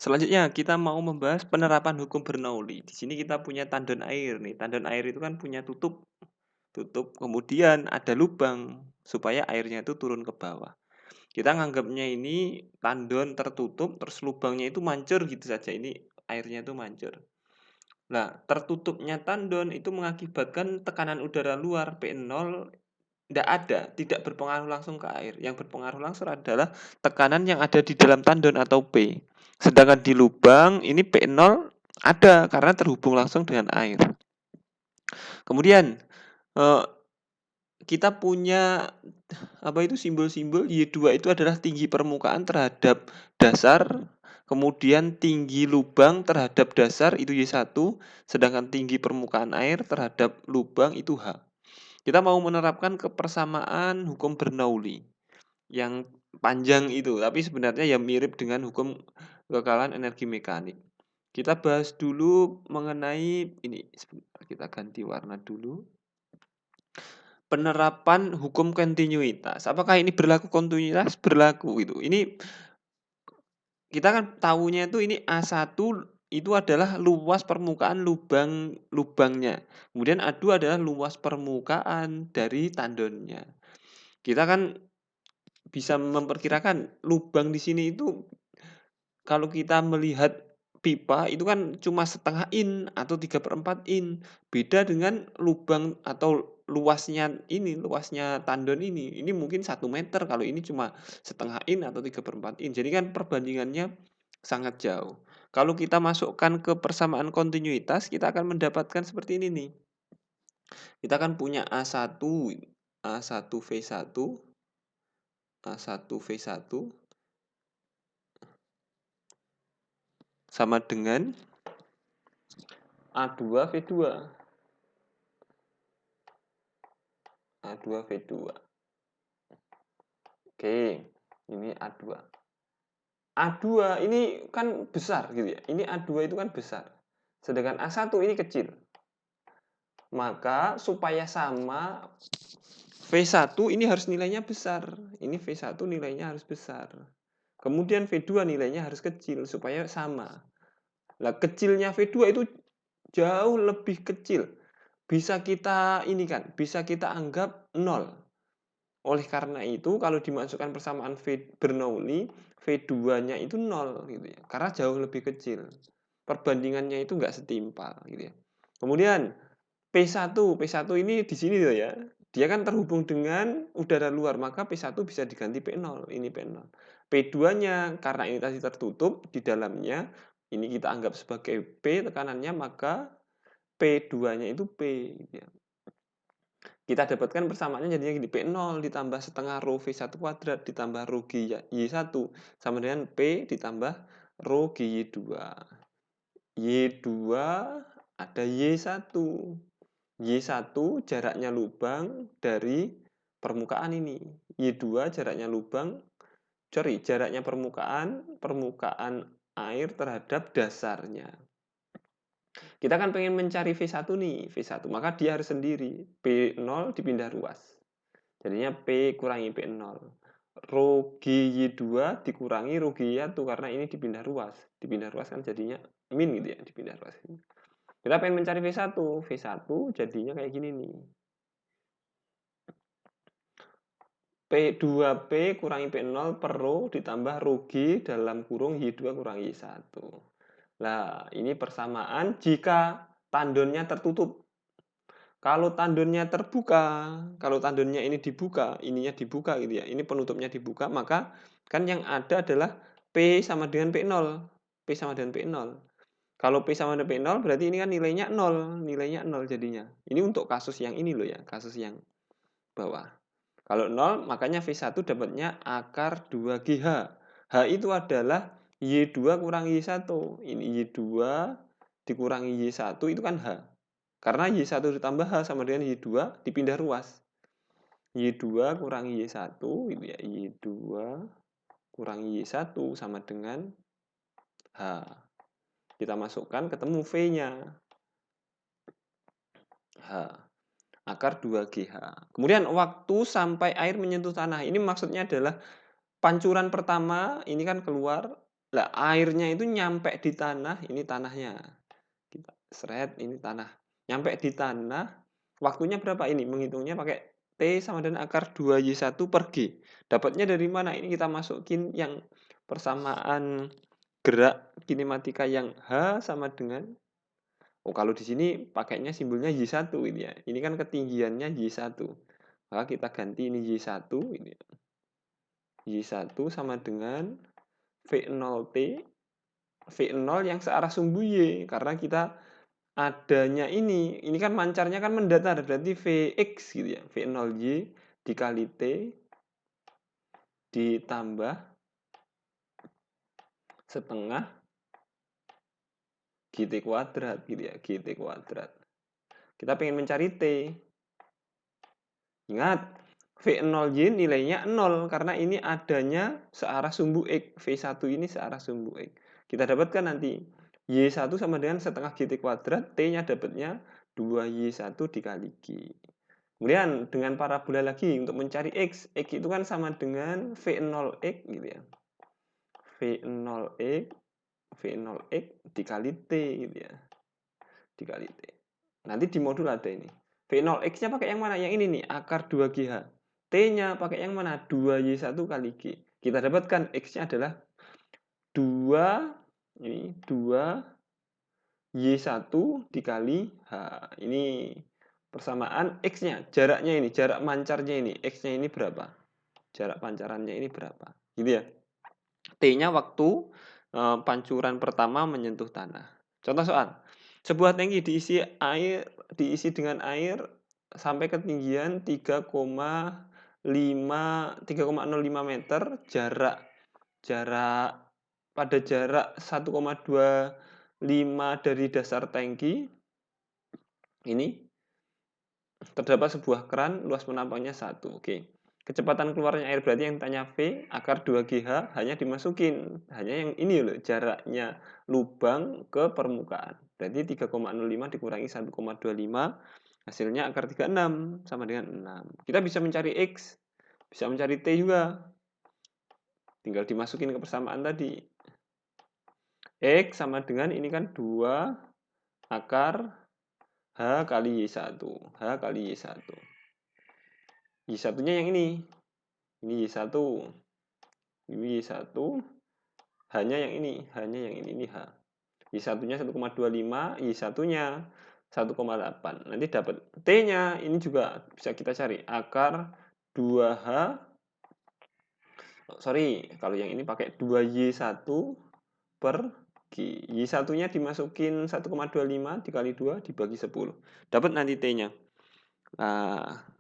Selanjutnya kita mau membahas penerapan hukum Bernoulli. Di sini kita punya tandon air nih. Tandon air itu kan punya tutup, kemudian ada lubang supaya airnya itu turun ke bawah. Kita nganggapnya ini tandon tertutup, terus lubangnya itu mancur gitu saja. Ini airnya itu mancur. Nah, tertutupnya tandon itu mengakibatkan tekanan udara luar P0 tidak ada, tidak berpengaruh langsung ke air. Yang berpengaruh langsung adalah tekanan yang ada di dalam tandon atau P. Sedangkan di lubang ini P0 ada karena terhubung langsung dengan air. Kemudian kita punya simbol-simbol Y2 itu adalah tinggi permukaan terhadap dasar, kemudian tinggi lubang terhadap dasar itu Y1, sedangkan tinggi permukaan air terhadap lubang itu H. Kita mau menerapkan kebersamaan hukum Bernoulli yang panjang itu, tapi sebenarnya ya mirip dengan hukum kekalahan energi mekanik. Kita bahas dulu mengenai ini, sebentar kita ganti warna dulu. Penerapan hukum kontinuitas. Apakah ini berlaku kontinuitas? Berlaku itu. Ini kita kan tahunya itu ini A1 itu adalah luas permukaan lubangnya. Kemudian A2 adalah luas permukaan dari tandonnya. Kita kan bisa memperkirakan lubang di sini itu kalau kita melihat pipa itu kan cuma setengah in atau 3/4 in. Beda dengan lubang atau luasnya tandon ini. Ini mungkin 1 meter, kalau ini cuma setengah in atau 3/4 in. Jadi kan perbandingannya sangat jauh. Kalau kita masukkan ke persamaan kontinuitas, kita akan mendapatkan seperti ini nih. Kita kan punya A1, A1V1, A1V1 sama dengan A2V2. A2V2. Oke, ini A2. A2 ini kan besar gitu ya. Ini A2 itu kan besar. Sedangkan A1 ini kecil. Maka supaya sama V1 ini harus nilainya besar. Ini V1 nilainya harus besar. Kemudian V2 nilainya harus kecil supaya sama. Nah, kecilnya V2 itu jauh lebih kecil. Bisa kita anggap 0. Oleh karena itu, kalau dimasukkan persamaan Bernoulli, V2-nya itu 0 gitu ya. Karena jauh lebih kecil. Perbandingannya itu enggak setimpal gitu ya. Kemudian P1 ini di sini loh ya. Dia kan terhubung dengan udara luar, maka P1 bisa diganti P0, ini P0. P2-nya karena ini tadi tertutup di dalamnya, ini kita anggap sebagai P tekanannya, maka P2-nya itu P gitu ya. Kita dapatkan persamaannya jadinya gini, P0 ditambah setengah rho V1 kuadrat ditambah rho Y1 sama dengan P ditambah rho GY2. Y2 ada Y1. Y1 jaraknya lubang dari permukaan ini. Y2 jaraknya permukaan air terhadap dasarnya. Kita kan pengen mencari V1 nih, V1, maka dia harus sendiri. P0 dipindah ruas. Jadinya P kurangi P0. Rho GY2 dikurangi rho GY1 karena ini dipindah ruas. Dipindah ruas kan jadinya min gitu ya, dipindah ruas. Kita pengen mencari V1. V1 jadinya kayak gini nih. P2P kurangi P0 per rho ditambah rho G dalam kurung Y2 kurangi Y1. Nah, ini persamaan jika tandonnya tertutup. Kalau tandonnya terbuka, kalau tandonnya ini dibuka, ininya dibuka gitu ya, ini penutupnya dibuka, maka kan yang ada adalah P sama dengan P0. P sama dengan P0. Kalau P sama dengan P0 berarti ini kan nilainya 0, nilainya 0 jadinya. Ini untuk kasus yang ini loh ya, kasus yang bawah. Kalau 0, makanya V1 dapatnya akar 2GH. H itu adalah Y2 kurang Y1. Ini Y2 dikurangi Y1 itu kan H. Karena Y1 ditambah H sama dengan Y2 dipindah ruas. Y2 kurangi Y1 itu ya, Y2 kurangi Y1 sama dengan H. Kita masukkan ketemu V-nya. H. Akar 2GH. Kemudian waktu sampai air menyentuh tanah. Ini maksudnya adalah pancuran pertama ini kan keluar, Lah airnya itu nyampe di tanah, ini tanahnya. Kita seret, ini tanah. Nyampe di tanah, waktunya berapa ini? Menghitungnya pakai T sama dengan akar 2Y1 per G. Dapatnya dari mana? Ini kita masukin yang persamaan gerak kinematika yang H sama dengan, oh kalau di sini pakainya simbolnya Y1 ini ya. Ini kan ketinggiannya Y1. Maka kita ganti ini Y1 ini. Y1 sama dengan V0T, V0 yang searah sumbu Y, karena kita adanya ini kan mancarnya kan mendatar, berarti Vx gitu ya, V0Y dikali T ditambah setengah GT kuadrat gitu ya, GT kuadrat. Kita pengen mencari T. Ingat, V0Y nilainya 0 karena ini adanya searah sumbu X. V1 ini searah sumbu X. Kita dapatkan nanti Y1 sama dengan setengah GT kuadrat, T-nya dapatnya 2Y1 dikali G. Kemudian dengan parabola lagi untuk mencari X. X itu kan sama dengan V0X gitu ya. V0X, V0X dikali T gitu ya. Dikali T. Nanti di modul ada ini. V0X-nya pakai yang mana? Yang ini nih, akar 2GH. T-nya pakai yang mana? 2Y1 kali G. Kita dapatkan X-nya adalah 2, ini 2Y1 dikali H. Ini persamaan X-nya, jaraknya ini, jarak mancarnya ini. X-nya ini berapa? Jarak pancarannya ini berapa? Gitu ya. T-nya waktu pancuran pertama menyentuh tanah. Contoh soal. Sebuah tangki diisi dengan air sampai ketinggian 3,05 meter, pada jarak 1,25 dari dasar tangki. Ini terdapat sebuah keran, luas penampangnya 1. Oke. Kecepatan keluarnya air, berarti yang ditanya V, akar 2GH hanya dimasukin. Hanya yang ini loh, jaraknya lubang ke permukaan. Berarti 3,05 dikurangi 1,25, hasilnya akar 36 sama dengan 6. Kita bisa mencari X, bisa mencari T juga. Tinggal dimasukin ke persamaan tadi. X sama dengan ini kan 2 akar H kali Y1. H kali Y1. Y1-nya yang ini. Ini Y1. Ini Y1. Hanya yang ini. Ini H. Y1-nya 1,25. Y1-nya 1,8. Nanti dapat T-nya. Ini juga bisa kita cari. Akar 2H. Sorry, kalau yang ini pakai 2Y1 per G. Y1-nya dimasukin 1,25 dikali 2 dibagi 10. Dapat nanti T-nya. Nah,